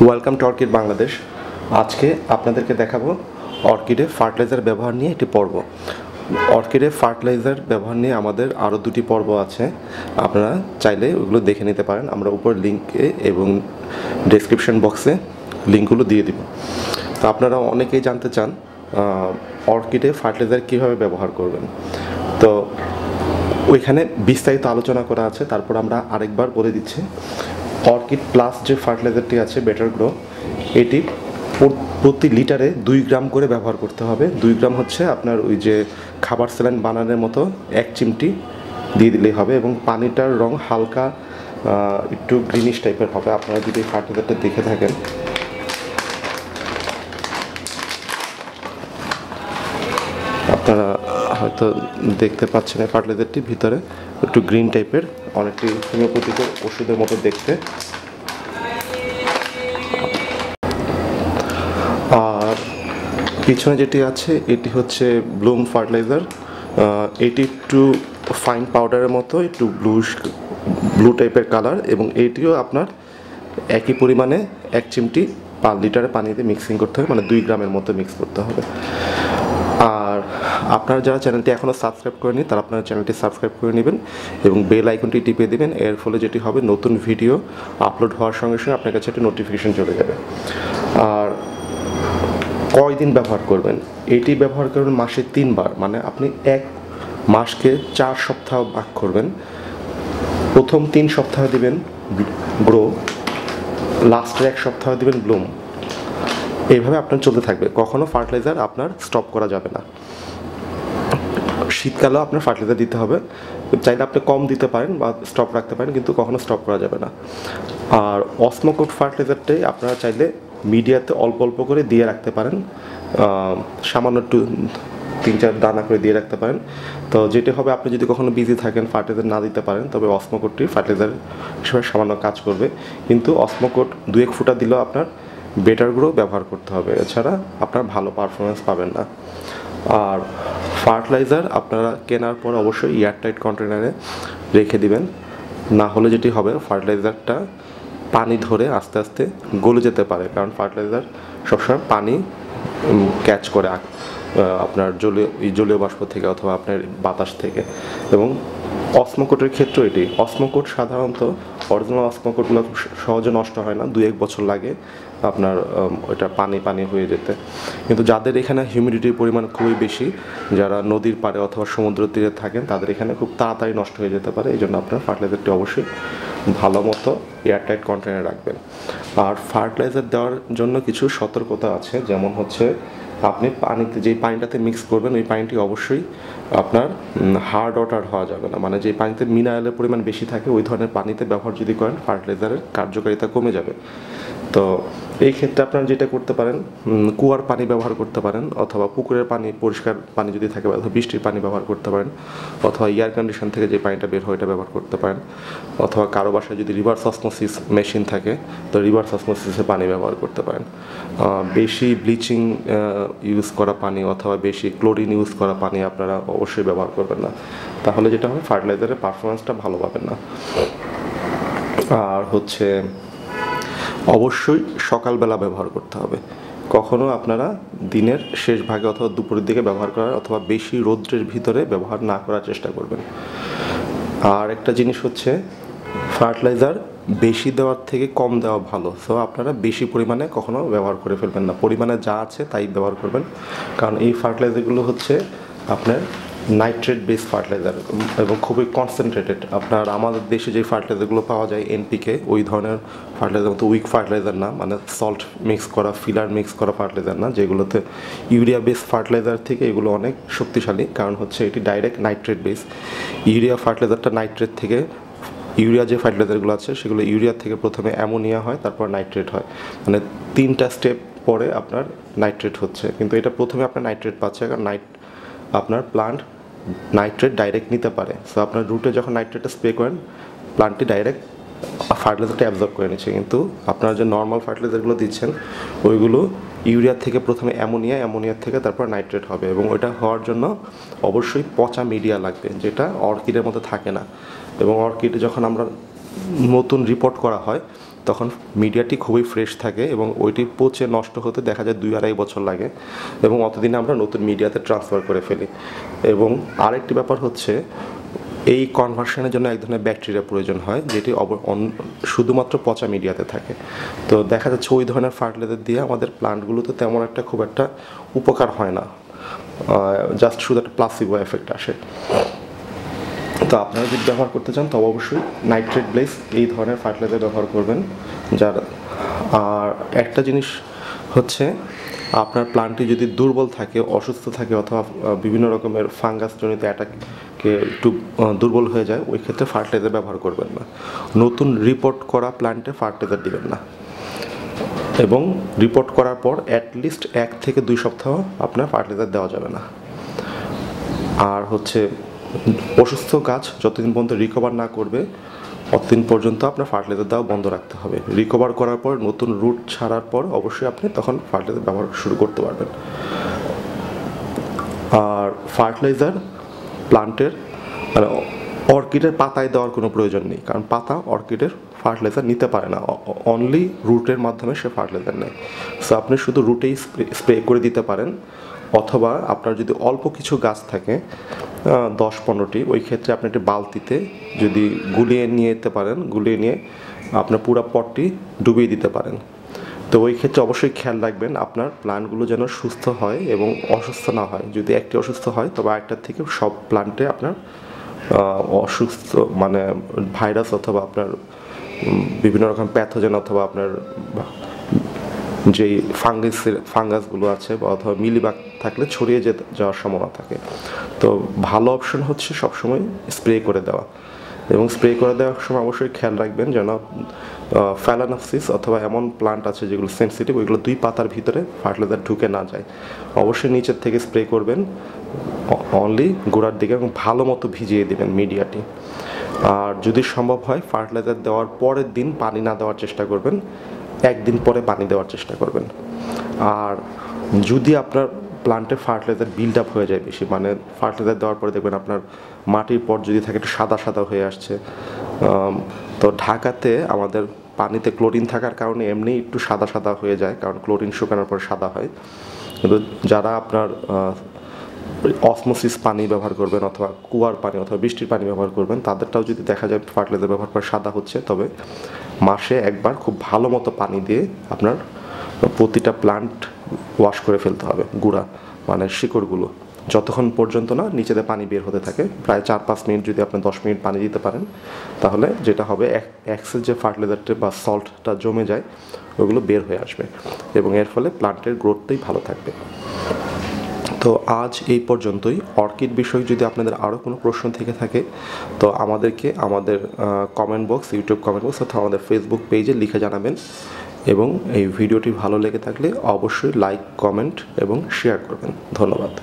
Welcome to orchid Bangladesh. আজকে আপনাদেরকে দেখাবো অর্কিডে ফার্টিলাইজার ব্যবহার নিয়ে একটি পর্ব। অর্কিডে ফার্টিলাইজার ব্যবহার নিয়ে আমাদের আরও দুটি পর্ব আছে, আপনারা চাইলে ওগুলো দেখে নিতে পারেন। আমরা উপর লিঙ্কে এবং ডেসক্রিপশন বক্সে লিঙ্কগুলো দিয়ে দিব। তো আপনারা অনেকেই জানতে চান অর্কিডে ফার্টিলাইজার কীভাবে ব্যবহার করবেন। তো ওইখানে বিস্তারিত আলোচনা করা আছে, তারপর আমরা আরেকবার বলে দিচ্ছি। অর্কিড প্লাস যে ফার্টিলাইজারটি আছে বেটার গ্রো, এটি প্রতি লিটারে 2 গ্রাম করে ব্যবহার করতে হবে। 2 গ্রাম হচ্ছে আপনার ওই যে খাবার স্যালাইন বানানোর মতো 1 চিমটি দিয়ে দিলেই হবে, এবং পানিটার রং হালকা একটু গ্রিনিশ টাইপের হবে। আপনারা যদি ফার্টিলাইজারটা দেখে থাকেন, আপনারা হয়তো দেখতে পাচ্ছেন এই ফার্টিলাইজারটি ভিতরে একটু গ্রিন টাইপের, অনেকটি হোমিওপ্যাথিক ওষুধের মতো দেখতে। আর পিছনে যেটি আছে এটি হচ্ছে ব্লুম ফার্টিলাইজার। এটি একটু ফাইন পাউডারের মতো, একটু ব্লু টাইপের কালার, এবং এটিও আপনার একই পরিমাণে 1 চিমটি পার লিটারে পানিতে মিক্সিং করতে হবে, মানে 2 গ্রামের মতো মিক্স করতে হবে। আর আপনারা যারা চ্যানেলটি এখনও সাবস্ক্রাইব করেনি তারা আপনারা চ্যানেলটি সাবস্ক্রাইব করে নেবেন এবং বেল আইকনটি টিপে দেবেন। এর ফলে যেটি হবে, নতুন ভিডিও আপলোড হওয়ার সঙ্গে সঙ্গে আপনার কাছে একটা নোটিফিকেশন চলে যাবে। আর কয়দিন ব্যবহার করবেন? এটি ব্যবহার করবেন মাসে 3 বার, মানে আপনি 1 মাসকে 4 সপ্তাহ ভাগ করবেন। প্রথম 3 সপ্তাহ দিবেন গ্রো, লাস্টের 1 সপ্তাহ দিবেন ব্লুম। এইভাবে আপনার চলতে থাকবে, কখনো ফার্টিলাইজার আপনার স্টপ করা যাবে না। শীতকালেও আপনার ফার্টিলাইজার দিতে হবে, চাইলে আপনি কম দিতে পারেন বা স্টপ রাখতে পারেন, কিন্তু কখনো স্টপ করা যাবে না। আর অসমোকোট ফার্টিলাইজারটাই আপনারা চাইলে মিডিয়াতে অল্প অল্প করে দিয়ে রাখতে পারেন, সামান্য একটু 3-4 দানা করে দিয়ে রাখতে পারেন। তো যেটি হবে, আপনি যদি কখনো বিজি থাকেন ফার্টিলাইজার না দিতে পারেন, তবে অসমোকোটটি ফার্টিলাইজার হিসেবে সামান্য কাজ করবে। কিন্তু অসমোকোট 2-1 ফুটা দিলেও আপনার বেটার গ্রো ব্যবহার করতে হবে, এছাড়া আপনার ভালো পারফরমেন্স পাবেন না। আর ফার্টিলাইজার আপনারা কেনার পর অবশ্যই এয়ারটাইট কন্টেনারে রেখে দিবেন, না হলে যেটি হবে ফার্টিলাইজারটা পানি ধরে আস্তে আস্তে গলে যেতে পারে, কারণ ফার্টিলাইজার সবসময় পানি ক্যাচ করে আপনার জলীয় বাষ্প থেকে অথবা আপনার বাতাস থেকে। এবং অসমোকোটের ক্ষেত্রে এটি, অসমোকোট সাধারণত অরিজিনাল অসমোকোটগুলো খুব সহজে নষ্ট হয় না, 2-1 বছর লাগে আপনার ওইটা পানি হয়ে যেতে। কিন্তু যাদের এখানে হিউমিডিটির পরিমাণ খুবই বেশি, যারা নদীর পাড়ে অথবা সমুদ্র তীরে থাকেন, তাদের এখানে খুব তাড়াতাড়ি নষ্ট হয়ে যেতে পারে। এই জন্য আপনার ফার্টিলাইজারটি অবশ্যই ভালো মতো এয়ারটাইট কন্টেনারে রাখবেন। আর ফার্টিলাইজার দেওয়ার জন্য কিছু সতর্কতা আছে, যেমন হচ্ছে আপনি পানিতে যেই পানিটাতে মিক্স করবেন ওই পানিটি অবশ্যই আপনার হার্ড ওয়াটার হওয়া যাবে না, মানে যে পানিতে মিনারেলের পরিমাণ বেশি থাকে ওই ধরনের পানিতে ব্যবহার যদি করেন ফার্টিলাইজারের কার্যকারিতা কমে যাবে। তো এই ক্ষেত্রে আপনারা যেটা করতে পারেন, কুয়ার পানি ব্যবহার করতে পারেন, অথবা পুকুরের পানি, পরিষ্কার পানি যদি থাকে, অথবা বৃষ্টির পানি ব্যবহার করতে পারেন, অথবা এয়ার কন্ডিশন থেকে যে পানিটা বের হয় এটা ব্যবহার করতে পারেন, অথবা কারো বাসায় যদি রিভার্স অসমোসিস মেশিন থাকে তো রিভার্স অসমোসিসের পানি ব্যবহার করতে পারেন। বেশি ব্লিচিং ইউজ করা পানি অথবা বেশি ক্লোরিন ইউজ করা পানি আপনারা অবশ্যই ব্যবহার করবেন না, তাহলে যেটা হবে ফার্টিলাইজারের পারফরমেন্সটা ভালো পাবেন না। আর হচ্ছে অবশ্যই সকালবেলা ব্যবহার করতে হবে, কখনো আপনারা দিনের শেষ ভাগে অথবা দুপুরের দিকে ব্যবহার করার, অথবা বেশি রৌদ্রের ভিতরে ব্যবহার না করার চেষ্টা করবেন। আর একটা জিনিস হচ্ছে, ফার্টিলাইজার বেশি দেওয়ার থেকে কম দেওয়া ভালো। সো আপনারা বেশি পরিমাণে কখনো ব্যবহার করে ফেলবেন না, পরিমাণে যা আছে তাই ব্যবহার করবেন, কারণ এই ফার্টিলাইজারগুলো হচ্ছে আপনার নাইট্রেট বেস ফার্টিলাইজার এবং খুবই কনসেন্ট্রেটেড। আপনার আমাদের দেশে যে ফার্টিলাইজারগুলো পাওয়া যায় এনপিকে, ওই ধরনের ফার্টিলাইজার মতো উইক ফার্টিলাইজার না, মানে সল্ট মিক্স করা, ফিলার মিক্স করা ফার্টিলাইজার না, যেগুলোতে ইউরিয়া বেস ফার্টিলাইজার থেকে এগুলো অনেক শক্তিশালী, কারণ হচ্ছে এটি ডাইরেক্ট নাইট্রেট বেস। ইউরিয়া ফার্টিলাইজারটা নাইট্রেট থেকে, ইউরিয়া যে ফার্টিলাইজারগুলো আছে সেগুলো ইউরিয়া থেকে প্রথমে অ্যামোনিয়া হয়, তারপর নাইট্রেট হয়, মানে 3টা স্টেপ পরে আপনার নাইট্রেট হচ্ছে। কিন্তু এটা প্রথমে আপনার নাইট্রেট পাচ্ছে, কারণ আপনার প্লান্ট নাইট্রেট ডাইরেক্ট নিতে পারে। সো আপনার রুটে যখন নাইট্রেটটা স্প্রে করেন, প্লান্টটি ডাইরেক্ট ফার্টিলাইজারটা অ্যাবজর্ব করে নিচ্ছে। কিন্তু আপনারা যে নর্মাল ফার্টিলাইজারগুলো দিচ্ছেন ওইগুলো ইউরিয়া থেকে প্রথমে অ্যামোনিয়া থেকে তারপর নাইট্রেট হবে, এবং ওইটা হওয়ার জন্য অবশ্যই পচা মিডিয়া লাগবে, যেটা অর্কিডের মধ্যে থাকে না। এবং অর্কিড যখন আমরা নতুন রিপোর্ট করা হয় তখন মিডিয়াটি খুবই ফ্রেশ থাকে এবং ওইটি পচে নষ্ট হতে দেখা যায় 2-2.5 বছর লাগে এবং অতদিনে আমরা নতুন মিডিয়াতে ট্রান্সফার করে ফেলি। এবং আরেকটি ব্যাপার হচ্ছে এই কনভার্সনের জন্য এক ধরনের ব্যাকটেরিয়া প্রয়োজন হয় যেটি শুধুমাত্র পচা মিডিয়াতে থাকে। তো দেখা যাচ্ছে ওই ধরনের ফার্টিলাইজার দিয়ে আমাদের প্লান্টগুলোতে তেমন একটা খুব একটা উপকার হয় না, জাস্ট শুধু একটা প্লাসিবো এফেক্ট আসে। তো আপনারা যদি ব্যবহার করতে চান তবে অবশ্যই নাইট্রেট বেস এই ধরনের ফার্টিলাইজার ব্যবহার করবেন। যার আর একটা জিনিস হচ্ছে আপনার প্লান্টটি যদি দুর্বল থাকে, অসুস্থ থাকে অথবা বিভিন্ন রকমের ফাঙ্গাসজনিত অ্যাটাককে একটু দুর্বল হয়ে যায়, ওই ক্ষেত্রে ফার্টিলাইজার ব্যবহার করবেন না। নতুন রিপোর্ট করা প্লান্টে ফার্টিলাইজার দিবেন না এবং রিপোর্ট করার পর অ্যাটলিস্ট 1 থেকে 2 সপ্তাহ আপনার ফার্টিলাইজার দেওয়া যাবে না। আর হচ্ছে অসুস্থ গাছ যতদিন পর্যন্ত রিকভার না করবে ততদিন পর্যন্ত আপনার ফার্টিলাইজার দেওয়া বন্ধ রাখতে হবে। রিকভার করার পর নতুন রুট ছাড়ার পর অবশ্যই আপনি তখন ফার্টিলাইজার ব্যবহার শুরু করতে পারবেন। আর ফার্টিলাইজার প্লান্টের মানে অর্কিডের পাতায় দেওয়ার কোনো প্রয়োজন নেই, কারণ পাতা অর্কিডের ফার্টিলাইজার নিতে পারে না, অনলি রুটের মাধ্যমে সে ফার্টিলাইজার নেয়। সো আপনি শুধু রুটেই স্প্রে করে দিতে পারেন, অথবা আপনার যদি অল্প কিছু গাছ থাকে 10-15টি, ওই ক্ষেত্রে আপনি একটি বালতিতে যদি গুলিয়ে নিয়ে যেতে পারেন, গুলিয়ে নিয়ে আপনার পুরো পটটি ডুবিয়ে দিতে পারেন। তো ওই ক্ষেত্রে অবশ্যই খেয়াল রাখবেন আপনার প্লান্টগুলো যেন সুস্থ হয় এবং অসুস্থ না হয়। যদি একটি অসুস্থ হয় তবে আরেকটার থেকে সব প্লান্টে আপনার অসুস্থ মানে ভাইরাস অথবা আপনার বিভিন্ন রকম প্যাথোজেন অথবা আপনার যেই ফাঙ্গাসগুলো আছে বা অথবা মিলিবাগ থাকলে ছড়িয়ে যাওয়ার সম্ভাবনা থাকে। তো ভালো অপশন হচ্ছে সবসময় স্প্রে করে দেওয়া, এবং স্প্রে করে দেওয়ার সময় অবশ্যই খেয়াল রাখবেন যেন ফ্যালানোসিস অথবা এমন প্লান্ট আছে যেগুলো সেন্সিটিভ, ওইগুলো 2 পাতার ভিতরে ফার্টিলাইজার ঢুকে না যায়। অবশ্যই নিচের থেকে স্প্রে করবেন অনলি গোড়ার দিকে এবং ভালো মতো ভিজিয়ে দেবেন মিডিয়াটি। আর যদি সম্ভব হয় ফার্টিলাইজার দেওয়ার পরের দিন পানি না দেওয়ার চেষ্টা করবেন, 1 দিন পরে পানি দেওয়ার চেষ্টা করবেন। আর যদি আপনার প্লান্টে ফার্টিলাইজার বিল্ড আপ হয়ে যায় বেশি, মানে ফার্টিলাইজার দেওয়ার পরে দেখবেন আপনার মাটির পট যদি থাকে একটু সাদা সাদা হয়ে আসছে, তো ঢাকাতে আমাদের পানিতে ক্লোরিন থাকার কারণে এমনি একটু সাদা সাদা হয়ে যায়, কারণ ক্লোরিন শুকানোর পর সাদা হয়। কিন্তু যারা আপনার অসমোসিস পানি ব্যবহার করবেন অথবা কুয়ার পানি অথবা বৃষ্টির পানি ব্যবহার করবেন, তাদেরটাও যদি দেখা যায় ফার্টিলাইজার ব্যবহার করে সাদা হচ্ছে, তবে মাসে একবার খুব ভালো মতো পানি দিয়ে আপনার প্রতিটা প্লান্ট ওয়াশ করে ফেলতে হবে, গুঁড়া মানে শিকড়গুলো, যতক্ষণ পর্যন্ত না নিচেতে পানি বের হতে থাকে। প্রায় 4-5 মিনিট যদি আপনি 10 মিনিট পানি দিতে পারেন, তাহলে যেটা হবে এক্সেস যে ফার্টিলাইজারটা বা সল্টটা জমে যায় ওগুলো বের হয়ে আসবে এবং এর ফলে প্লান্টের গ্রোথটাই ভালো থাকবে। তো আজ এই পর্যন্তই। অর্কিড বিষয়ে যদি আপনাদের আরও কোনো প্রশ্ন থেকে থাকে তো আমাদেরকে আমাদের comment box, YouTube comment box অথবা আমাদের ফেসবুক পেজে লিখে জানাবেন। এবং এই ভিডিওটি ভালো লেগে থাকলে অবশ্যই লাইক, কমেন্ট এবং শেয়ার করবেন। ধন্যবাদ।